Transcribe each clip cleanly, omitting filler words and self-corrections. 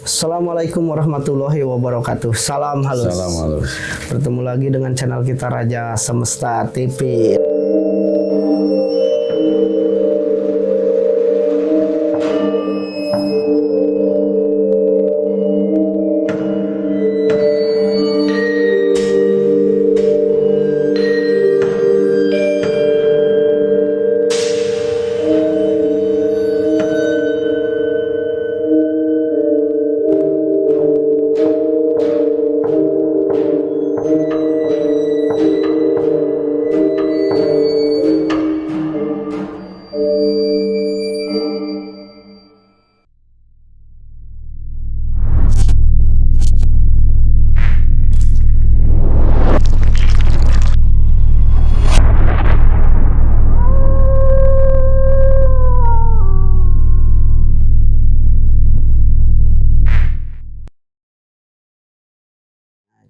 Assalamualaikum warahmatullahi wabarakatuh. Salam halus. Salam halus. Bertemu lagi dengan channel kita Raja Semesta TV.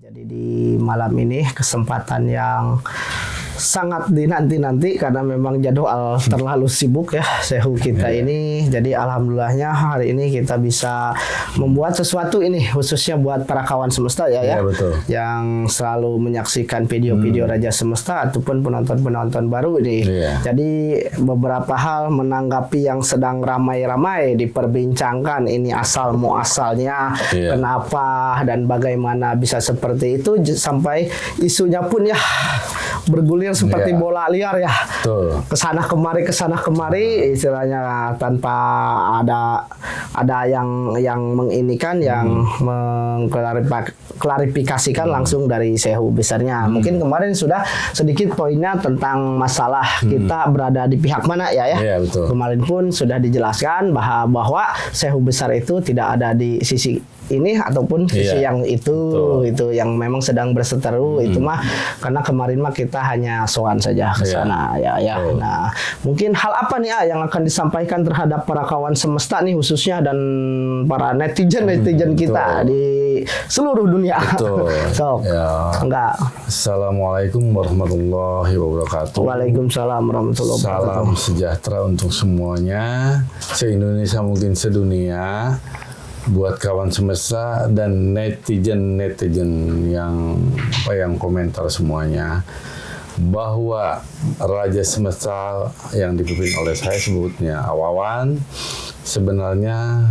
Jadi di malam ini kesempatan yang sangat dinanti-nanti karena memang jadwal terlalu sibuk ya sehu kita ini. Jadi alhamdulillahnya hari ini kita bisa membuat sesuatu ini khususnya buat para kawan semesta ya. Betul. Yang selalu menyaksikan video-video Raja Semesta ataupun penonton-penonton baru ini. Jadi beberapa hal menanggapi yang sedang ramai-ramai diperbincangkan, ini asal muasalnya kenapa dan bagaimana bisa seperti itu, sampai isunya pun ya bergulir seperti bola liar ya. Kesana kemari istilahnya tanpa ada yang menginikan, yang mengklarifikasikan langsung dari sehu besarnya. Mungkin kemarin sudah sedikit poinnya tentang masalah kita berada di pihak mana ya. Kemarin pun sudah dijelaskan bahwa sehu besar itu tidak ada di sisi ini ataupun sisi yang itu yang memang sedang berseteru. Itu mah karena kemarin mah kita hanya sowan saja ke sana ya. Nah, mungkin hal apa nih yang akan disampaikan terhadap para kawan semesta nih khususnya dan para netizen kita di seluruh dunia. Enggak. Assalamualaikum warahmatullahi wabarakatuh. Waalaikumsalam warahmatullahi wabarakatuh. Salam sejahtera untuk semuanya, se-Indonesia mungkin sedunia. Buat kawan semesta dan netizen yang komentar semuanya, bahwa Raja Semesta yang dipimpin oleh saya sebutnya Wawan, sebenarnya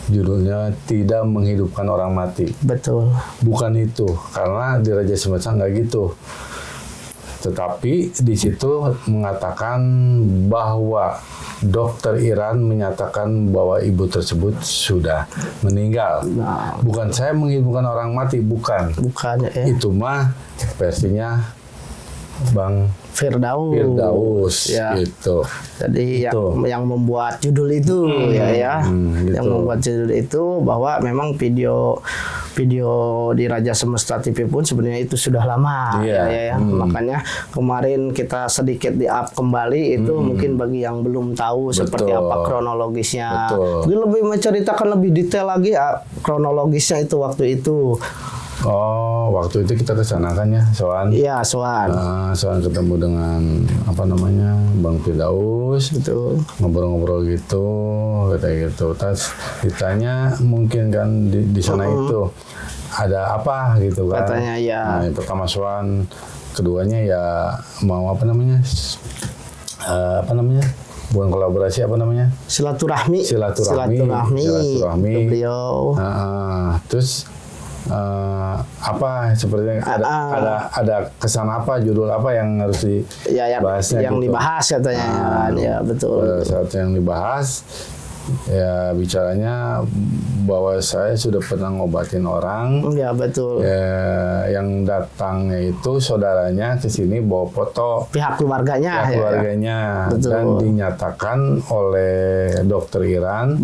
judulnya tidak menghidupkan orang mati. Betul. Bukan itu, karena di Raja Semesta nggak gitu. Tetapi di situ mengatakan bahwa Dokter Iran menyatakan bahwa ibu tersebut sudah meninggal. Bukan saya menghidupkan orang mati, bukan. Itu mah versinya Bang Firdaus gitu. Jadi yang membuat judul itu yang membuat judul itu bahwa memang video di Raja Semesta TV pun sebenarnya itu sudah lama makanya kemarin kita sedikit di-up kembali itu mungkin bagi yang belum tahu seperti apa kronologisnya. Mungkin lebih menceritakan lebih detail lagi kronologisnya itu waktu itu. Waktu itu kita kesana kan ya, Soan? Iya, Soan. Soan ketemu dengan Bang Firdaus. Betul. Ngobrol-ngobrol gitu, kayak gitu. Terus ditanya mungkin kan di sana itu ada apa gitu kan? Katanya ya. Nah, pertama Soan, keduanya ya mau bukan kolaborasi silaturahmi beliau. Terus sepertinya ada kesan apa, judul apa yang harus dibahasnya yang dibahas katanya betul. Pada saat yang dibahas ya bicaranya bahwa saya sudah pernah ngobatin orang. Betul. Yang datangnya itu saudaranya ke sini bawa foto pihak keluarganya. Dan dinyatakan oleh Dokter Iran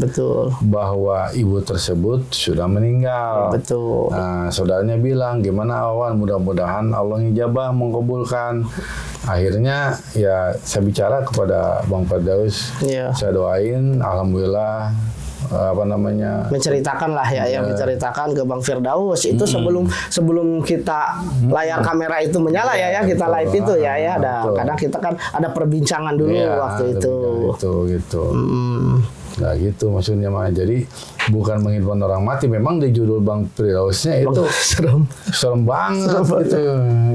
bahwa ibu tersebut sudah meninggal. Nah, saudaranya bilang, gimana Awan, mudah-mudahan Allah ngijabah mengkabulkan. Akhirnya ya saya bicara kepada Bang Firdaus, saya doain, alhamdulillah menceritakan lah yang menceritakan ke Bang Firdaus itu sebelum kita layar kamera itu menyala kita live itu kadang kita kan ada perbincangan dulu waktu itu. Nah gitu maksudnya mah. Jadi bukan menghidupkan orang mati. Memang di judul Bang Firdausnya itu serem banget gitu.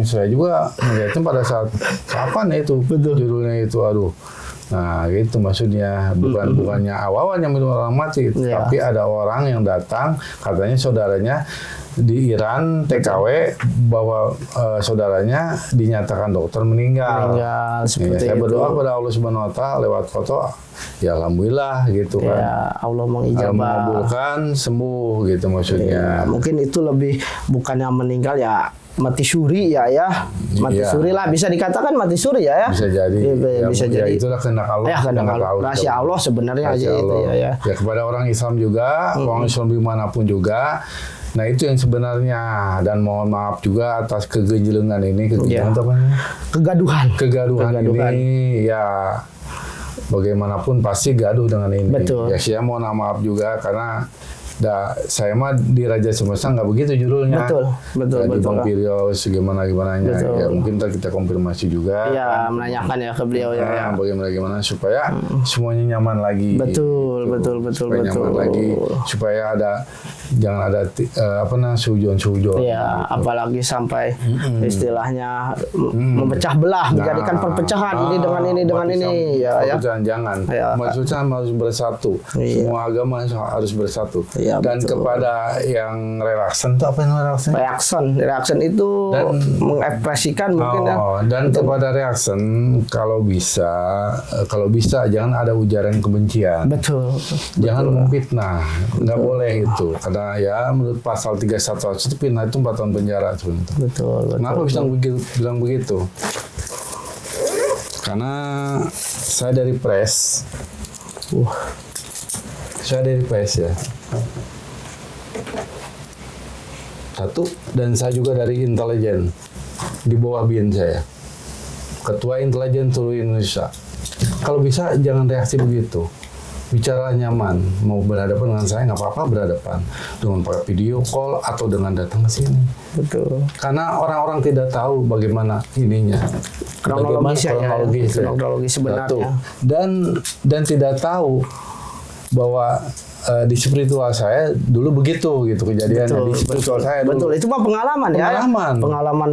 Saya juga melihatnya pada saat kapan itu judulnya itu, aduh. Nah gitu maksudnya, bukannya awal yang menghidupkan orang mati, tapi ada orang yang datang, katanya saudaranya di Iran TKW bahwa saudaranya dinyatakan dokter meninggal. Saya berdoa kepada Allah Subhanahu Wa Taala lewat foto, ya alhamdulillah gitu kan. Ya, Allah mengijabah, mengabulkan, sembuh gitu maksudnya. Mungkin itu lebih bukannya meninggal ya, mati suri ya, mati suri lah, bisa dikatakan mati suri ya. Bisa jadi. Bisa jadi. Itulah kehendak Allah. Ya, rahasia Allah sebenarnya aja itu ya. Ya kepada orang Islam juga, orang Islam dimanapun juga. Nah itu yang sebenarnya, dan mohon maaf juga atas kegenjelengan ini, kegaduhan ini ya, bagaimanapun pasti gaduh dengan ini. Betul. Ya saya mohon maaf juga karena saya mah di Raja Semesta nggak begitu judulnya. Betul. Di Bang Firdaus gimana-gimananya. Ya mungkin kita konfirmasi juga. Iya, menanyakan ya ke beliau ya. Bagaimana supaya semuanya nyaman lagi. Betul. Nyaman lagi, supaya jangan ada sujon. Iya, apalagi sampai istilahnya memecah belah, menjadikan perpecahan ini dengan ini. Ya. Jangan. Maksudnya harus bersatu. Semua agama harus bersatu. Ya, dan betul. Kepada yang reaction itu apa yang reaction itu mengekspresikan mungkin ya. Dan kepada reaction kalau bisa jangan ada ujaran kebencian. Betul. Jangan memfitnah, nggak boleh itu. Karena ya menurut pasal 311 itu fitnah itu 4 tahun penjara. Betul. Kenapa bisa bilang begitu? Karena saya dari press. Saya dari press ya. Satu, dan saya juga dari intelijen. Di bawah BIN saya. Ketua Intelijen Seluruh Indonesia. Kalau bisa jangan reaksi begitu. Bicara nyaman, mau berhadapan dengan saya nggak apa-apa berhadapan. Dengan pakai video call atau dengan datang ke sini. Betul. Karena orang-orang tidak tahu bagaimana ininya. Kronologi sebenarnya. Satu. Dan tidak tahu bahwa di spiritual saya dulu begitu gitu kejadiannya. Di spiritual saya dulu. Betul, itu mah pengalaman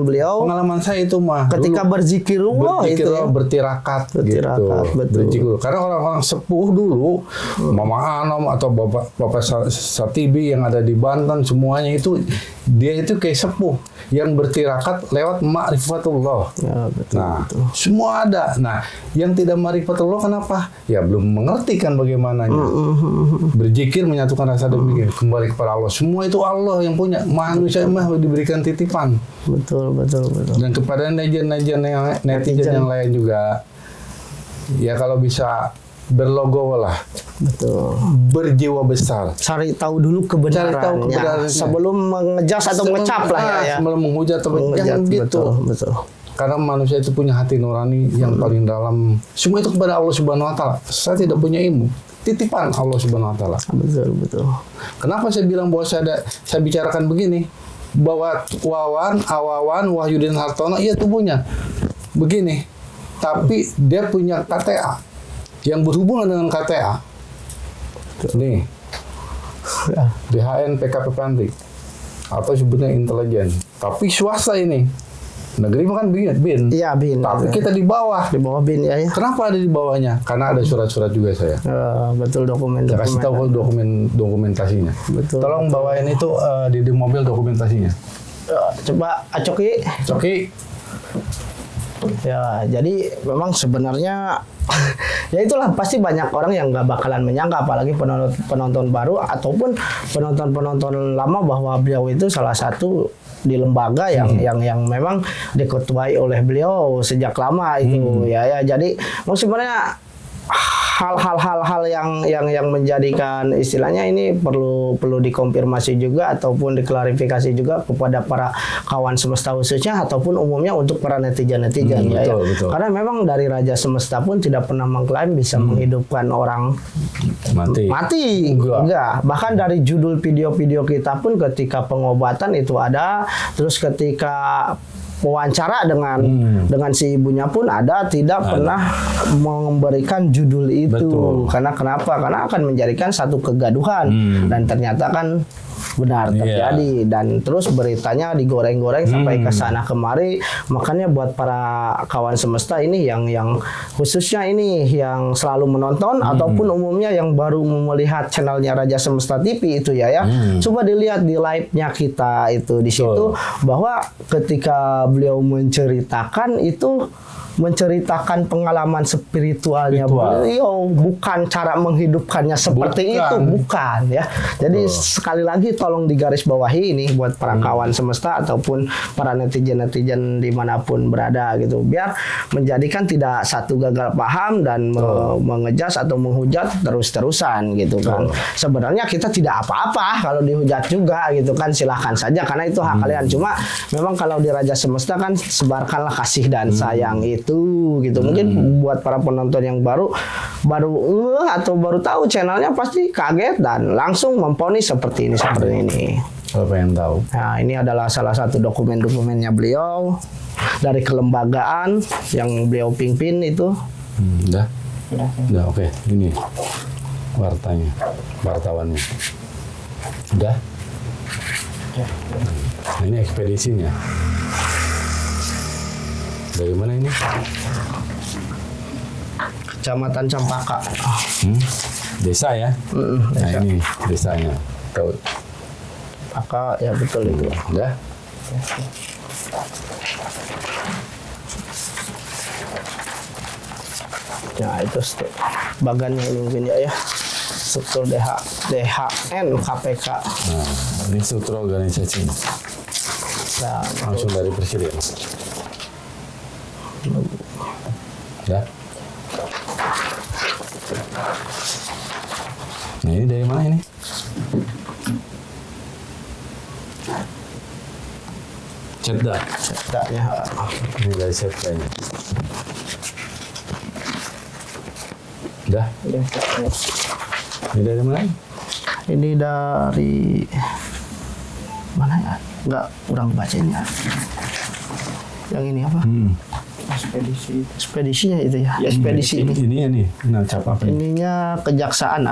beliau. Pengalaman saya itu mah ketika berzikirullah itu ya. bertirakat gitu. Berzikir. Karena orang-orang sepuh dulu, Mama Anom atau Bapak Satibi yang ada di Banten, semuanya itu dia itu kayak sepuh yang bertirakat lewat ma'rifatullah. Ya, betul. Semua ada. Nah, yang tidak ma'rifatullah kenapa? Ya belum mengerti kan bagaimananya. Berzikir menyatukan rasa demikian, kembali kepada Allah. Semua itu Allah yang punya. Manusia mah diberikan titipan. Betul. Dan kepada netizen yang lain juga, ya kalau bisa berlogo lah. Betul. Berjiwa besar. Cari tahu dulu kebenarannya sebelum mengejas atau mengecap lah ya. Sebelum menghujat atau jangan gitu. Betul. Karena manusia itu punya hati nurani yang paling dalam. Semua itu kepada Allah Subhanahu Wa Taala. Saya tidak punya ilmu. Titipan Allah Subhanahu Wa Taala. Betul. Kenapa saya bilang bahwa saya bicarakan begini? Bahwa Awawan, Wahyudin Hartono, iya tubuhnya begini. Tapi dia punya KTA yang berhubungan dengan KTA. Nih, DHN PKP Pantik atau sebutnya intelijen. Tapi swasta ini, negeri makan BIN. Iya BIN. Tapi kita di bawah BIN ya. Kenapa ada di bawahnya? Karena ada surat-surat juga saya. Betul dokumen. Saya kasih tahu dokumentasinya. Betul. Tolong bawain itu di mobil dokumentasinya. Coba Coki. Ya, jadi memang sebenarnya ya itulah pasti banyak orang yang nggak bakalan menyangka, apalagi penonton baru ataupun penonton lama, bahwa beliau itu salah satu di lembaga yang memang diketuai oleh beliau sejak lama itu ya. Jadi sebenarnya hal-hal yang menjadikan istilahnya ini perlu dikonfirmasi juga ataupun diklarifikasi juga kepada para kawan semesta khususnya ataupun umumnya untuk para netizen ya. Betul. Karena memang dari Raja Semesta pun tidak pernah mengklaim bisa menghidupkan orang mati. Enggak. Bahkan dari judul video-video kita pun ketika pengobatan itu ada, terus ketika wawancara dengan si ibunya pun tidak pernah memberikan judul itu. Betul. Karena kenapa? Karena akan menjadikan satu kegaduhan dan ternyata kan benar terjadi dan terus beritanya digoreng-goreng sampai ke sana kemari. Makanya buat para kawan semesta ini yang khususnya ini yang selalu menonton ataupun umumnya yang baru melihat channelnya Raja Semesta TV itu ya coba dilihat di live-nya kita itu di situ bahwa ketika beliau menceritakan itu menceritakan pengalaman spiritualnya beliau, bukan cara menghidupkannya seperti itu, bukan ya. Jadi sekali lagi tolong digarisbawahi ini buat para kawan semesta ataupun para netizen-netizen dimanapun berada gitu, biar menjadikan tidak satu gagal paham dan mengejas atau menghujat terus-terusan gitu kan. Sebenarnya kita tidak apa-apa kalau dihujat juga gitu kan, silahkan saja karena itu hak kalian. Cuma memang kalau di Raja Semesta kan sebarkanlah kasih dan sayang itu gitu. Mungkin buat para penonton yang baru atau baru tahu channelnya pasti kaget dan langsung memponis seperti ini. Kalau pengen tahu. Nah, ini adalah salah satu dokumen-dokumennya beliau dari kelembagaan yang beliau pimpin itu. Udah, oke. Ini wartawannya. Udah. Nah, ini ekspedisinya. Dari mana ini? Kecamatan Cempaka. Desa ya? Desa. Nah ini desanya. Tahu? Cempaka ya betul itu. Udah? Ya itu bagannya ini mungkin ya. Struktur DHN KPK. Nah, ini struktur organisasi. Nah, langsung dari presiden. Ya. Nah ini dari mana ini? Cetda. Cetdanya. Ini dari Cetdanya. Udah. Ini dari mana? Ini dari mana ya? Enggak, kurang bacanya. Yang ini apa? Ekspedisinya itu ya. Ekspedisi ini. Ini ya nih. Nah, cap apa ini? Ininya Kejaksaan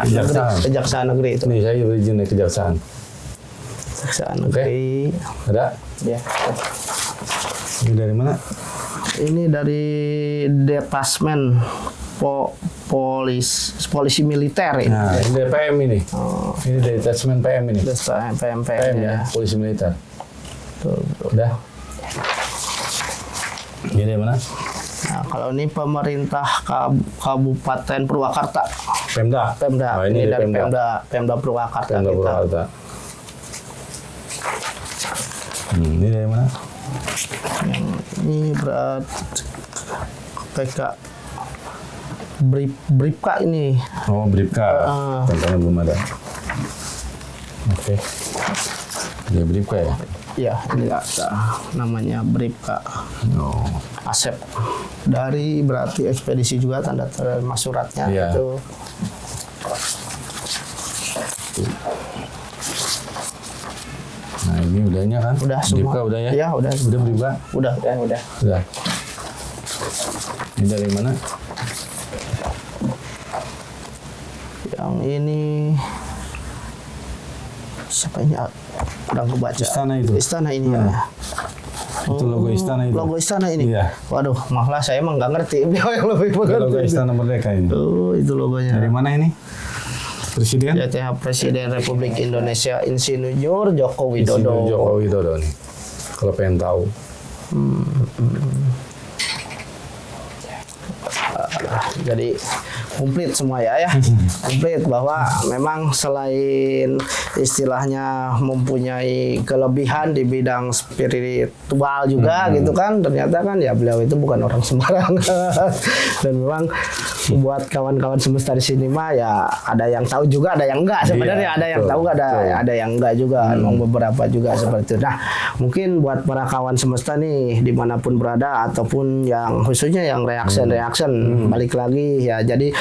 Negeri itu. Ini saya izin dari Kejaksaan. Kejaksaan Negeri. Ada? Ya. Ini dari mana? Ini dari Detasmen Polisi Militer ini. Nah, ini dari PM ini. Ini dari Detasmen PM ini. PM ya, Polisi Militer. Udah. Ini dari mana? Nah, kalau ini pemerintah Kabupaten Purwakarta. Pemda. Oh, ini dari Pemda Purwakarta. Ini dari mana? Ini berarti PK Bripka ini. Oh, Bripka. Contohnya belum ada. Oke. Ini Bripka ya? Ya, ini namanya Bripka. Asep. Dari berarti ekspedisi juga tanda terima suratnya itu. Nah, ini udahnya kan? Udah semua. Bripka udah ya? Ya, udah. Udah Bripka? Udah. Ini dari mana? Yang ini siapa ini? Kurang kebaca. Istana ini ya. Itu logo istana itu. Logo istana ini. Iya. Waduh, malah saya emang nggak ngerti. Beliau yang lebih mengerti. Logo Istana Merdeka ini. Oh, itu logonya. Dari mana ini? Presiden? YTH Presiden Republik Indonesia Insinyur Joko Widodo. Insinyur Joko Widodo nih. Kalau pengen tahu. Jadi komplit semua ya. Komplit bahwa memang selain istilahnya mempunyai kelebihan di bidang spiritual juga gitu kan, ternyata kan ya beliau itu bukan orang sembarangan. Dan memang buat kawan-kawan semesta di sini mah ya ada yang tahu juga, ada yang enggak sebenarnya. Ada yang tahu, ada yang enggak juga. Memang beberapa juga seperti itu. Nah, mungkin buat para kawan semesta nih dimanapun berada ataupun yang khususnya yang reaction balik lagi ya, jadi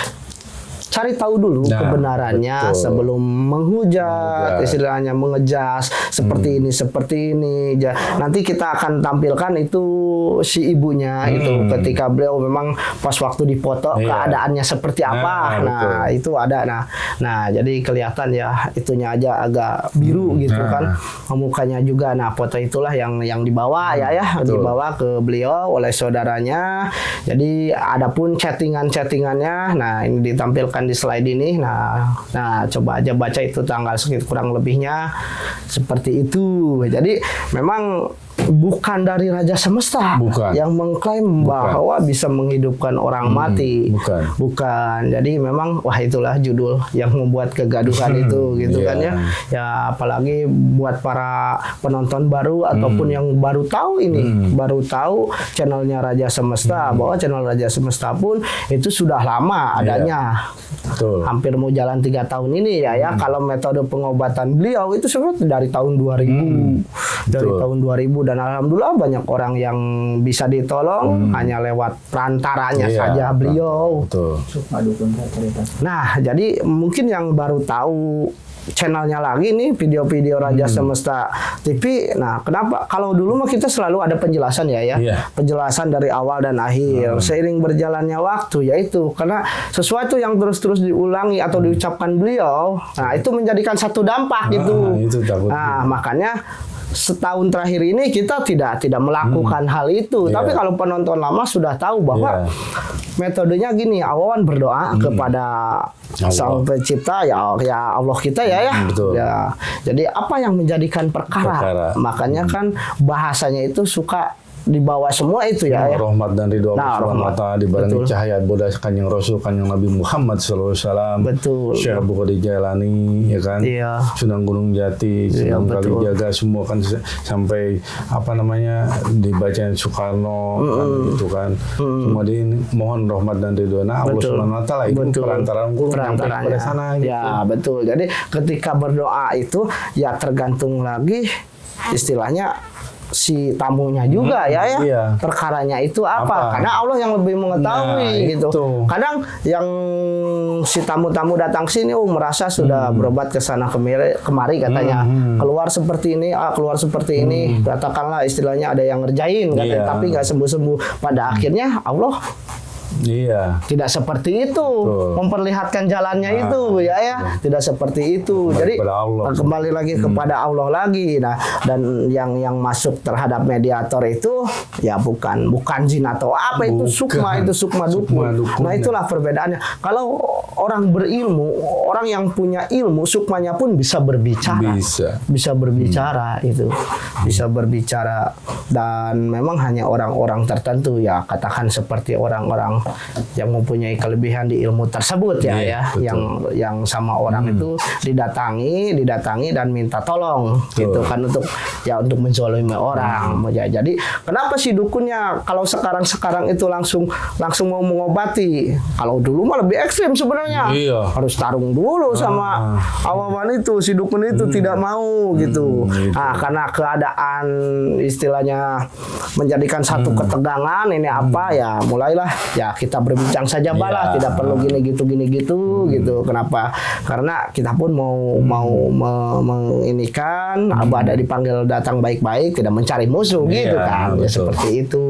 cari tahu dulu kebenarannya sebelum menghujat, istilahnya mengejas seperti ini. Nanti kita akan tampilkan itu si ibunya itu ketika beliau memang pas waktu dipoto keadaannya seperti apa. Itu ada. Nah, jadi kelihatan ya itunya aja agak biru gitu kan. Mukanya juga. Nah, foto itulah yang dibawa dibawa ke beliau oleh saudaranya. Jadi adapun chattingannya, nah ini ditampilkan di slide ini. Nah coba aja baca itu tanggal segitu kurang lebihnya seperti itu. Jadi memang bukan dari Raja Semesta yang mengklaim bahwa bisa menghidupkan orang mati. Bukan. Jadi memang itulah judul yang membuat kegaduhan itu gitu kan ya. Ya apalagi buat para penonton baru ataupun yang baru tahu baru tahu channelnya Raja Semesta, bahwa channel Raja Semesta pun itu sudah lama adanya. Hampir mau jalan 3 tahun ini ya. Kalau metode pengobatan beliau itu sebenarnya dari tahun 2000. Dari tahun 2000 dan alhamdulillah banyak orang yang bisa ditolong hanya lewat perantaranya saja beliau. Nah, jadi mungkin yang baru tahu channelnya lagi nih video-video Raja Semesta TV. Nah, kenapa? Kalau dulu mah kita selalu ada penjelasan penjelasan dari awal dan akhir. Seiring berjalannya waktu, yaitu karena sesuatu yang terus-terus diulangi atau diucapkan beliau, nah itu menjadikan satu dampak gitu. Nah, makanya setahun terakhir ini kita tidak melakukan hal itu. Tapi kalau penonton lama sudah tahu bahwa metodenya gini, awawan berdoa kepada Sang Pencipta ya Allah kita ya. Jadi apa yang menjadikan perkara? Makanya kan bahasanya itu suka dibawa semua itu rahmat dan ridho Allah Subhanahu wa taala dibarengi cahaya bodas Kanjeng Rasul Kanjeng Nabi Muhammad sallallahu alaihi wasallam. Syekh Abdul Qadir Jailani ya kan. Sunan Gunung Jati, Sunan Kalijaga semua kan sampai dibacain Soekarno kan itu kan. Semua mohon rahmat dan ridho Allah Subhanahu wa taala itu perantaraan sampai pada sana gitu. Ya, betul. Jadi ketika berdoa itu ya tergantung lagi istilahnya si tamunya juga perkaranya itu apa? Karena Allah yang lebih mengetahui gitu. Kadang yang si tamu-tamu datang sini merasa sudah berobat ke sana kemari katanya keluar seperti ini katakanlah istilahnya ada yang ngerjain katanya, tapi nggak sembuh-sembuh. Pada akhirnya Allah tidak seperti itu. Memperlihatkan jalannya itu tidak seperti itu. Jadi kembali lagi kepada Allah lagi. Nah, dan yang masuk terhadap mediator itu ya bukan jin atau apa, itu sukma dukun. Nah, itulah perbedaannya. Kalau orang berilmu, orang yang punya ilmu, sukmanya pun bisa berbicara. Bisa berbicara itu. Bisa berbicara, dan memang hanya orang-orang tertentu katakan seperti orang-orang yang mempunyai kelebihan di ilmu tersebut yang sama orang itu didatangi dan minta tolong gitu kan untuk menzalimi orang. Jadi kenapa sih dukunnya kalau sekarang itu langsung mau mengobati? Kalau dulu mah lebih ekstrim sebenarnya. Harus tarung dulu sama awawan itu, si dukun itu tidak mau gitu. Nah, karena keadaan istilahnya menjadikan satu ketegangan ini mulailah kita berbincang saja tidak perlu gini gitu. Kenapa? Karena kita pun mau menginikan ada dipanggil datang baik-baik, tidak mencari musuh gitu kan. Seperti itu.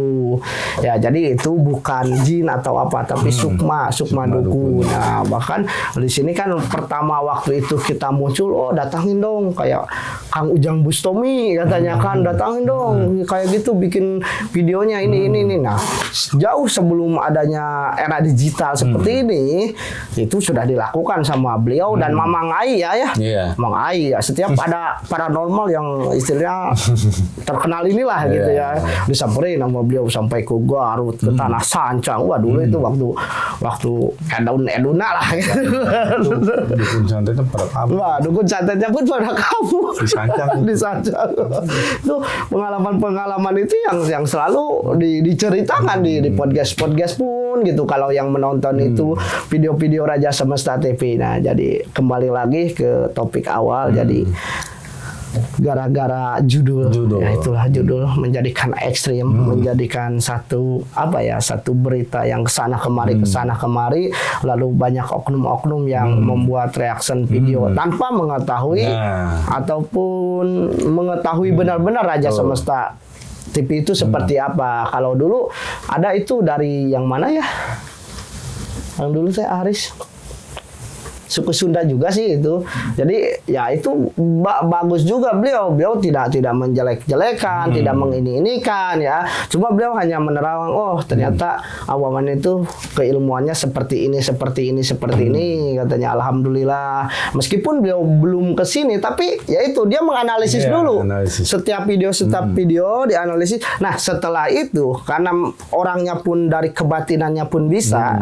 Jadi itu bukan jin atau apa, tapi sukma dukun. Nah, bahkan di sini kan pertama waktu itu kita muncul, datangin dong kayak Kang Ujang Bustomi katanya kan, datangin dong kayak gitu bikin videonya ini. Nah, jauh sebelum adanya era digital seperti ini, itu sudah dilakukan sama beliau dan Mamang Ai Mamang Ai setiap ada paranormal yang istilahnya terkenal inilah gitu disamperin sama beliau sampai ke Garut, ke Tanah Sancang. Wah, dulu itu waktu eduna lah gitu. Dukun santetnya pada kabur. Wah, dukun santetnya pun pada kabur. Di Sancang. Itu pengalaman itu yang selalu diceritakan di podcast pun gitu kalau yang menonton itu video-video Raja Semesta TV. Nah, jadi kembali lagi ke topik awal. Jadi gara-gara judul. Ya itulah judul menjadikan ekstrim, menjadikan satu berita yang kesana kemari, lalu banyak oknum-oknum yang membuat reaction video tanpa mengetahui ataupun mengetahui benar-benar Raja Semesta TV itu seperti apa. Kalau dulu ada itu dari yang mana ya? Yang dulu saya Aris. Suku Sunda juga sih itu. Jadi ya itu bagus juga beliau tidak menjelek-jelekan, tidak mengini-inikan ya. Cuma beliau hanya menerang ternyata Awawan itu keilmuannya seperti ini katanya. Alhamdulillah. Meskipun beliau belum ke sini tapi ya itu dia menganalisis dulu. Setiap video dianalisis. Nah, setelah itu karena orangnya pun dari kebatinannya pun bisa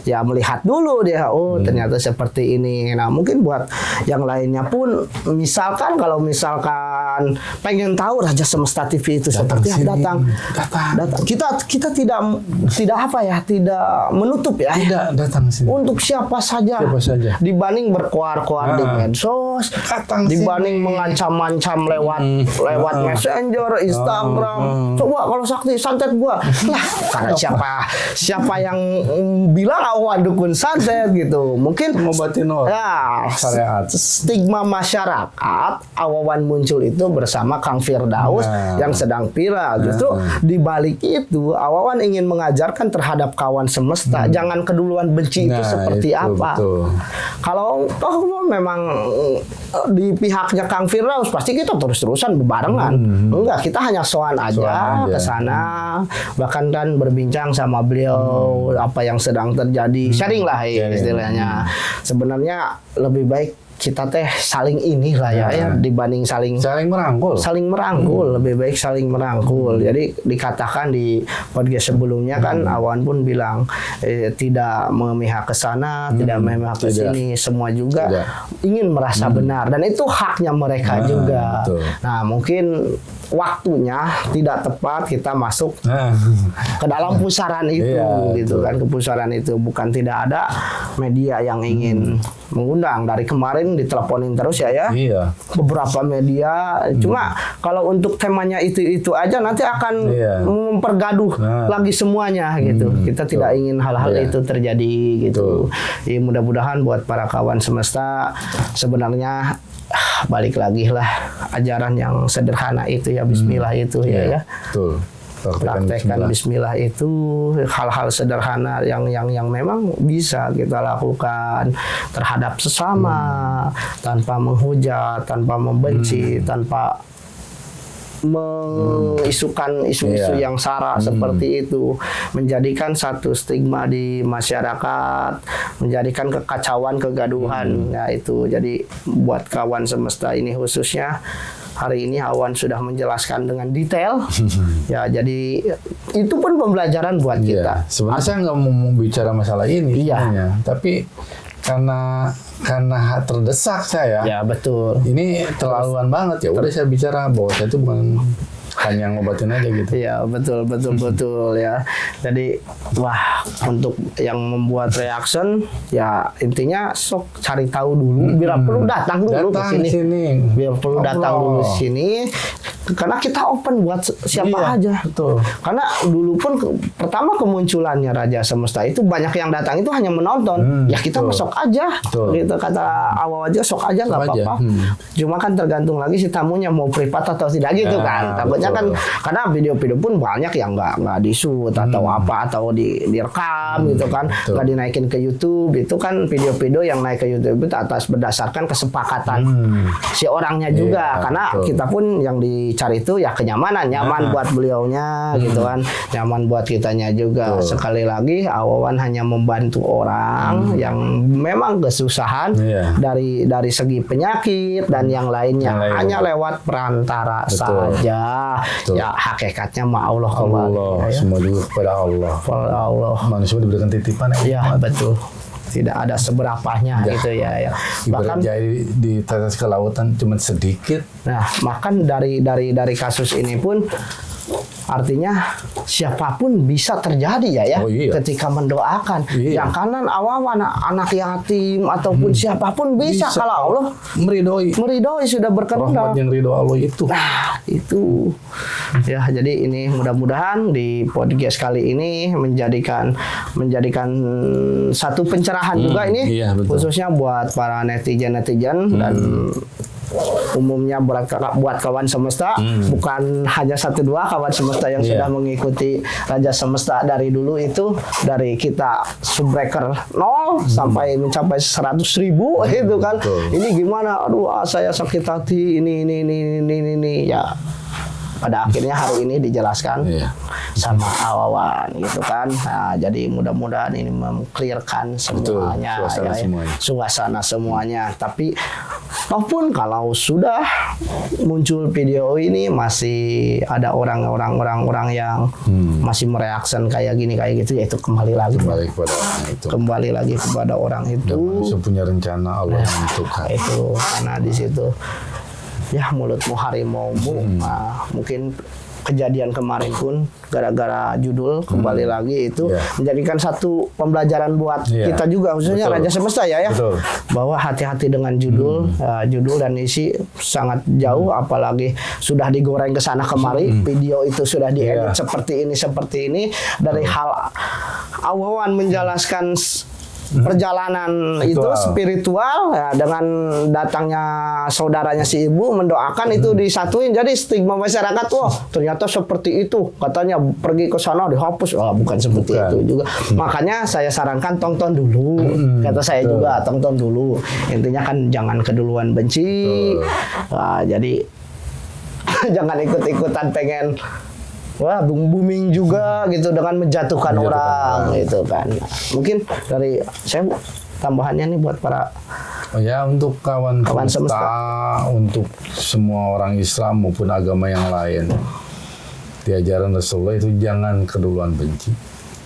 ya melihat dulu dia ternyata seperti ini. Nah, mungkin buat yang lainnya pun misalkan pengen tahu Raja Semesta TV itu seperti apa, datang. Kita tidak menutup ya. Tidak datang sini. Untuk siapa saja. Dibanding berkoar-koar di medsos, dibanding mengancam-ancam lewat Messenger, Instagram. Coba kalau Sakti santet gua. Lah, karena siapa yang bilang Awawan dukun santet gitu. Mungkin syariat. Stigma masyarakat Awawan muncul itu bersama Kang Firdaus yang sedang viral. Justru di balik itu Awawan ingin mengajarkan terhadap kawan semesta jangan keduluan benci itu seperti apa. Betul. Kalau memang di pihaknya Kang Firdaus pasti kita terus-terusan bebarengan. Enggak, kita hanya soal aja ke sana, bahkan kan berbincang sama beliau apa yang sedang terjadi. Sharing lah istilahnya. Sebenarnya lebih baik kita saling inilah ya dibanding saling merangkul. Lebih baik saling merangkul. Jadi dikatakan di podcast sebelumnya kan Awawan pun bilang tidak memihak ke sana, tidak memihak ke sini, semua juga ingin merasa benar dan itu haknya mereka juga. Betul. Nah, mungkin waktunya tidak tepat kita masuk ke dalam pusaran itu gitu kan, ke pusaran itu. Bukan tidak ada media yang ingin mengundang. Dari kemarin diteleponin terus ya. Beberapa media. Cuma kalau untuk temanya itu aja nanti akan mempergaduh lagi semuanya gitu. Kita tidak ingin hal-hal itu terjadi gitu. Ya, mudah-mudahan buat para kawan semesta sebenarnya balik lagi lah ajaran yang sederhana itu ya, bismillah itu ya. Betul. Praktekkan bismillah itu hal-hal sederhana yang memang bisa kita lakukan terhadap sesama tanpa menghujat, tanpa membenci, tanpa mengisukan isu-isu yang sara seperti itu, menjadikan satu stigma di masyarakat, menjadikan kekacauan, kegaduhan. Ya itu. Jadi buat kawan semesta ini khususnya hari ini Awawan sudah menjelaskan dengan detail. Ya, jadi itu pun pembelajaran buat kita. Sebenarnya saya nggak mau bicara masalah ini, tapi karena terdesak saya. Ya, betul. Ini terlaluan banget ya. Udah saya bicara bahwa saya itu bukan hanya ngobatin aja gitu. Iya, betul ya. Jadi untuk yang membuat reaction ya intinya sok cari tahu dulu, bila perlu datang dulu ke sini. Bila perlu datang dulu sini. Karena kita open buat siapa aja. Betul. Karena dulu pun pertama kemunculannya Raja Semesta itu banyak yang datang itu hanya menonton. Ya kita masuk aja. Gitu kata Awawan aja sok aja nggak apa-apa. Cuma kan tergantung lagi si tamunya mau privat atau tidak gitu kan. Takutnya kan karena video-video pun banyak yang nggak di-shoot atau apa atau direkam gitu kan. Nggak dinaikin ke YouTube. Itu kan video-video yang naik ke YouTube itu atas berdasarkan kesepakatan si orangnya juga. Karena kita pun yang dicari itu ya kenyamanan, nyaman buat beliaunya gitu kan, nyaman buat kitanya juga. Sekali lagi Awawan hanya membantu orang yang memang kesusahan dari segi penyakit dan yang lainnya hanya lewat perantara saja. Ya hakikatnya Allah kembali. Semua juga kepada Allah. Manusia diberikan titipan ya. Betul. Tidak ada seberapanya gitu ya. Bahkan jadi di tetes ke lautan cuma sedikit. Nah, bahkan dari kasus ini pun Artinya siapapun bisa terjadi ya. Oh, iya. Ketika mendoakan. Iya. Yang kanan awawan, anak yatim ataupun siapapun bisa kalau Allah meridoi sudah berkehendak. Rahmat yang ridho Allah itu. Nah, itu. Ya, jadi ini mudah-mudahan di podcast kali ini menjadikan satu pencerahan juga ini, iya, khususnya buat para netizen dan umumnya buat kawan semesta, bukan hanya 1-2 kawan semesta yang sudah mengikuti Raja Semesta dari dulu itu, dari kita subbreaker 0 sampai mencapai 100.000 itu kan. Betul. Ini gimana? Aduh, saya sakit hati ini ya. Pada akhirnya hari ini dijelaskan sama Awawan gitu kan. Nah, jadi mudah-mudahan ini mengclearkan semuanya, suasana semuanya. Tapi maupun kalau sudah muncul video ini masih ada orang yang masih mereaction kayak gini kayak gitu, yaitu kembali lagi kepada orang itu. Dan manusia punya rencana, Allah yang menentukan. Itu karena di situ ya mulutmu harimaumu. Nah, mungkin kejadian kemarin pun gara-gara judul kembali lagi itu menjadikan satu pembelajaran buat kita juga, khususnya Raja Semesta ya. Betul. Bahwa hati-hati dengan judul dan isi sangat jauh, apalagi sudah digoreng ke sana kemari, video itu sudah diedit seperti ini dari hal Awawan menjelaskan perjalanan itu spiritual ya, dengan datangnya saudaranya si ibu mendoakan itu disatuin, jadi stigma masyarakat ternyata seperti itu, katanya pergi ke sana dihapus. Bukan seperti itu juga. Makanya saya sarankan tonton dulu, kata saya juga tonton dulu, intinya kan jangan keduluan benci. Jadi jangan ikut-ikutan pengen booming juga gitu dengan menjatuhkan orang gitu kan. Mungkin dari saya tambahannya nih buat para untuk kawan semesta, untuk semua orang Islam maupun agama yang lain, di ajaran Rasulullah itu jangan keduluan benci.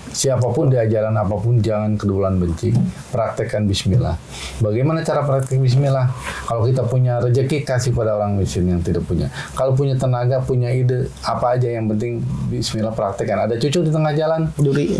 Siapapun di ajaran apapun jangan keduluan benci. Praktekkan bismillah. Bagaimana cara praktek bismillah? Kalau kita punya rezeki, kasih pada orang miskin yang tidak punya. Kalau punya tenaga, punya ide, apa aja yang penting bismillah praktekkan. Ada cucu di tengah jalan, duri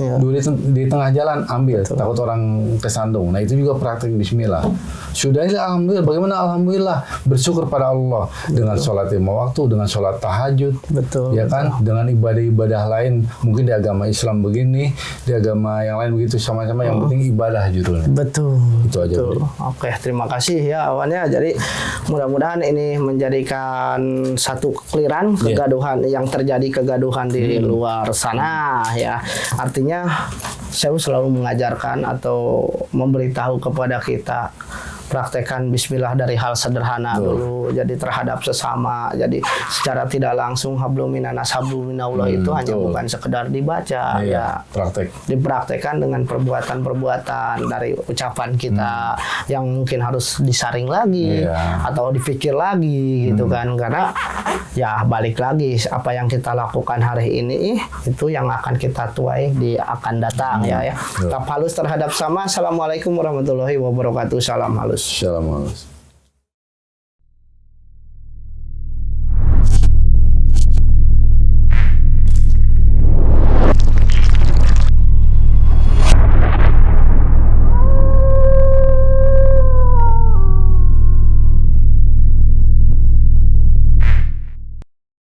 di tengah jalan, ambil. Betul. Takut orang kesandung. Nah, itu juga praktek bismillah. Sudah alhamdulillah. Bagaimana alhamdulillah? Bersyukur pada Allah dengan sholat 5 waktu, dengan sholat tahajud. Betul. Ya kan? Dengan ibadah-ibadah lain, mungkin di agama Islam begini, di agama yang lain begitu, sama-sama yang penting ibadah judulnya. Betul. Itu aja. Oke, terima kasih ya awalnya. Jadi mudah-mudahan ini menjadikan satu clearan kegaduhan yang terjadi di luar sana ya. Artinya saya selalu mengajarkan atau memberitahu kepada kita, praktekkan bismillah dari hal sederhana dulu, jadi terhadap sesama. Jadi secara tidak langsung hablum minanas hablum minallah itu hanya bukan sekedar dibaca dipraktekkan dengan perbuatan-perbuatan dari ucapan kita yang mungkin harus disaring lagi atau dipikir lagi gitu kan. Karena ya balik lagi, apa yang kita lakukan hari ini itu yang akan kita tuai di akan datang ya. Tetap halus terhadap sama. Assalamualaikum warahmatullahi wabarakatuh. Salam halus. Shalom.